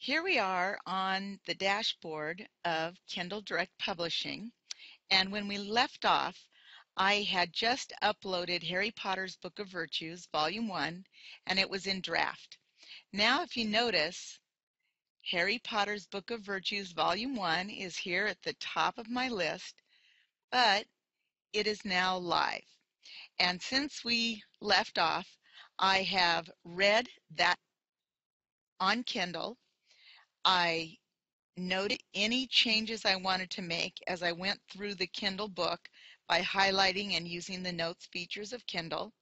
Here we are on the dashboard of Kindle Direct Publishing, and when we left off, I had just uploaded Harry Potter's Book of Virtues, Volume 1, and it was in draft. Now, if you notice, Harry Potter's Book of Virtues, Volume 1 is here at the top of my list, but it is now live. And since we left off, I have read that on Kindle. I noted any changes I wanted to make as I went through the Kindle book by highlighting and using the notes features of Kindle.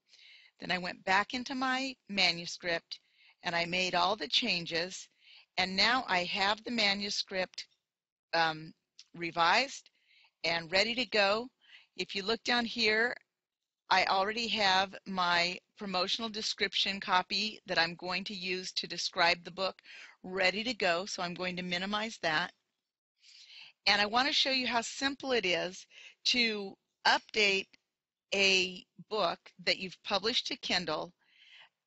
Then I went back into my manuscript and I made all the changes, and now I have the manuscript revised and ready to go. If you look down here, I already have my promotional description copy that I'm going to use to describe the book ready to go, so I'm going to minimize that. And I want to show you how simple it is to update a book that you've published to Kindle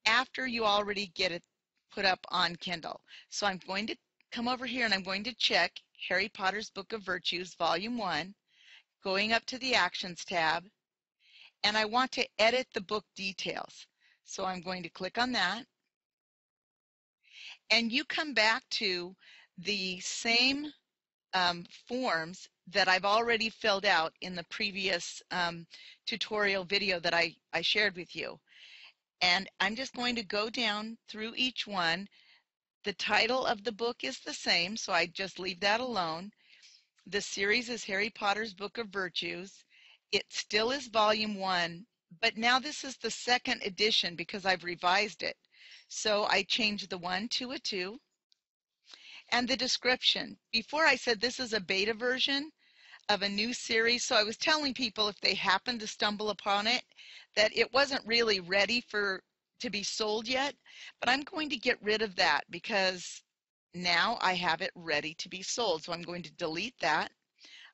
after you already get it put up on Kindle. So I'm going to come over here and I'm going to check Harry Potter's Book of Virtues, Volume 1, going up to the Actions tab, and I want to edit the book details. So I'm going to click on that, and you come back to the same forms that I've already filled out in the previous tutorial video that I shared with you. And I'm just going to go down through each one. The title of the book is the same, so I just leave that alone. The series is Harry Potter's Book of Virtues. It still is Volume 1, but now this is the second edition because I've revised it. So I changed the 1 to a 2. And the description. Before I said this is a beta version of a new series, so I was telling people if they happen to stumble upon it that it wasn't really ready to be sold yet, but I'm going to get rid of that because now I have it ready to be sold. So I'm going to delete that.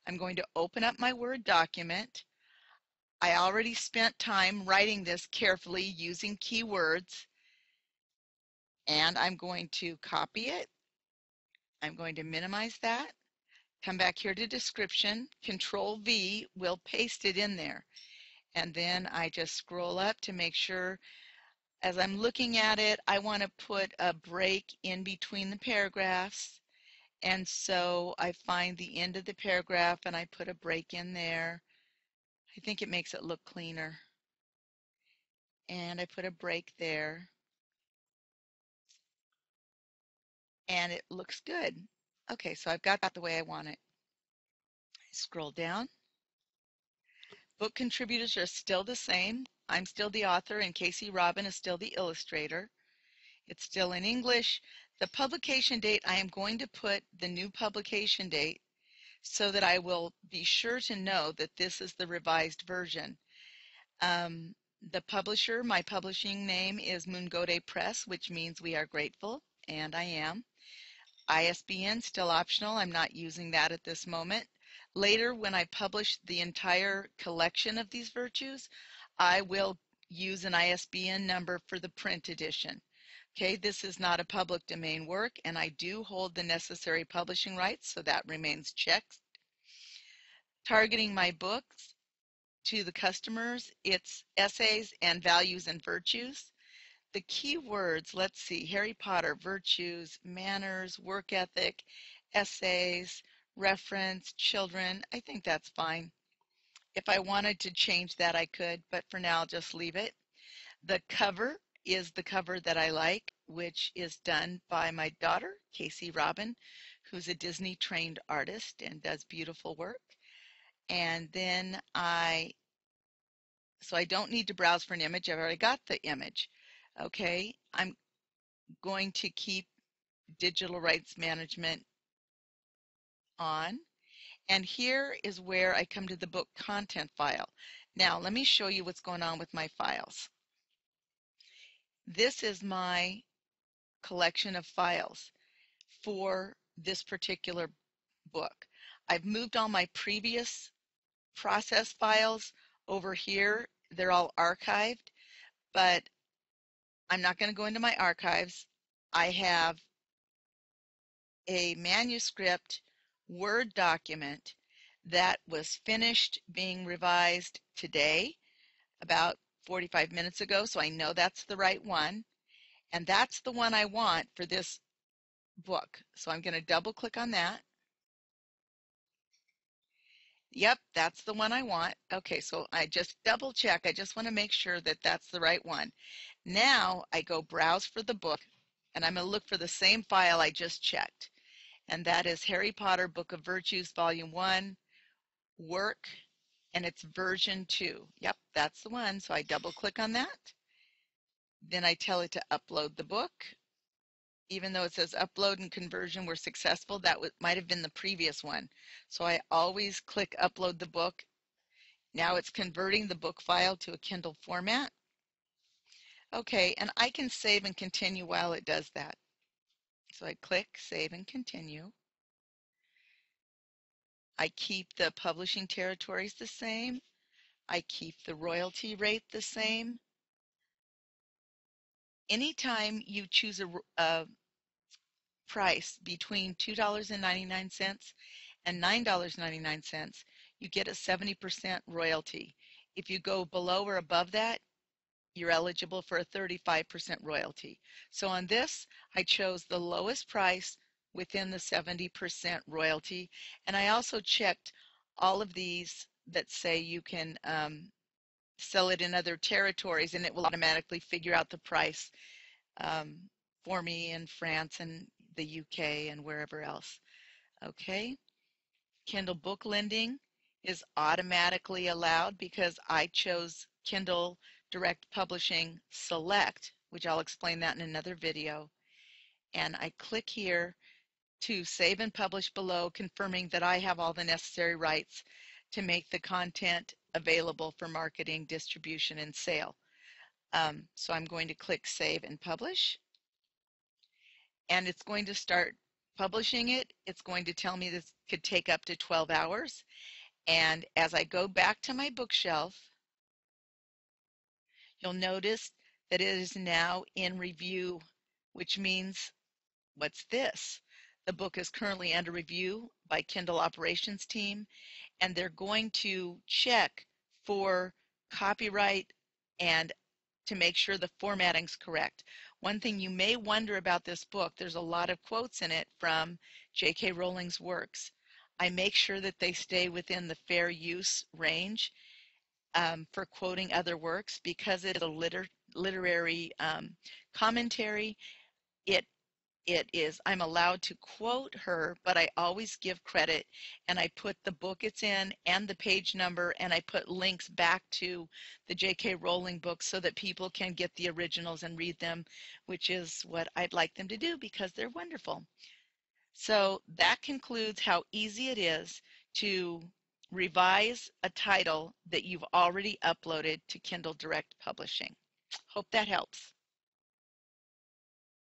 I'm going to open up my Word document. I already spent time writing this carefully using keywords, and I'm going to copy it. I'm going to minimize that. Come back here to description, Control V will paste it in there. And then I just scroll up to make sure as I'm looking at it, I want to put a break in between the paragraphs. And so I find the end of the paragraph and I put a break in there. I think it makes it look cleaner. And I put a break there. And it looks good. Okay, so I've got that the way I want it. Scroll down. Book contributors are still the same. I'm still the author and Casey Robin is still the illustrator. It's still in English. The publication date, I am going to put the new publication date so that I will be sure to know that this is the revised version. The publisher, my publishing name is Moongode Press, which means we are grateful, and I am. ISBN still optional. I'm not using that at this moment. Later, when I publish the entire collection of these virtues, I will use an ISBN number for the print edition. Okay, this is not a public domain work, and I do hold the necessary publishing rights, so that remains checked. Targeting my books to the customers, it's essays and values and virtues. The key words, let's see, Harry Potter, virtues, manners, work ethic, essays, reference, children. I think that's fine. If I wanted to change that, I could, but for now, I'll just leave it. The cover is the cover that I like, which is done by my daughter, Casey Robin, who's a Disney trained artist and does beautiful work. And then so I don't need to browse for an image. I've already got the image. Okay, I'm going to keep digital rights management on. And here is where I come to the book content file. Now, let me show you what's going on with my files. This is my collection of files for this particular book. I've moved all my previous process files over here. They're all archived, but I'm not going to go into my archives. I have a manuscript Word document that was finished being revised today, about 45 minutes ago, so I know that's the right one. And that's the one I want for this book. So I'm going to double click on that. Yep, that's the one I want. Okay, so I just double check. I just want to make sure that that's the right one. Now I go browse for the book, and I'm going to look for the same file I just checked. And that is Harry Potter Book of Virtues, Volume 1, Work, and it's version 2. Yep, that's the one. So I double click on that. Then I tell it to upload the book. Even though it says upload and conversion were successful, that might have been the previous one. So I always click upload the book. Now it's converting the book file to a Kindle format. Okay, and I can save and continue while it does that. So I click save and continue. I keep the publishing territories the same. I keep the royalty rate the same. Anytime you choose a price between $2.99 and $9.99, you get a 70% royalty. If you go below or above that, you're eligible for a 35% royalty. So on this, I chose the lowest price within the 70% royalty. And I also checked all of these that say you can sell it in other territories, and it will automatically figure out the price um, for me in France and the UK and wherever else. Okay. Kindle book lending is automatically allowed because I chose Kindle Direct Publishing Select, which I'll explain that in another video. And I click here to save and publish below, confirming that I have all the necessary rights to make the content available for marketing, distribution, and sale. So I'm going to click save and publish. And it's going to start publishing it. It's going to tell me this could take up to 12 hours. And as I go back to my bookshelf, you'll notice that it is now in review, which means, what's this? The book is currently under review by Kindle operations team, and they're going to check for copyright and to make sure the formatting's correct. One thing you may wonder about this book, there's a lot of quotes in it from J.K. Rowling's works. I make sure that they stay within the fair use range for quoting other works because it's a literary commentary. I'm allowed to quote her, but I always give credit, and I put the book it's in and the page number, and I put links back to the J.K. Rowling books so that people can get the originals and read them, which is what I'd like them to do because they're wonderful. So that concludes how easy it is to revise a title that you've already uploaded to Kindle Direct Publishing. Hope that helps.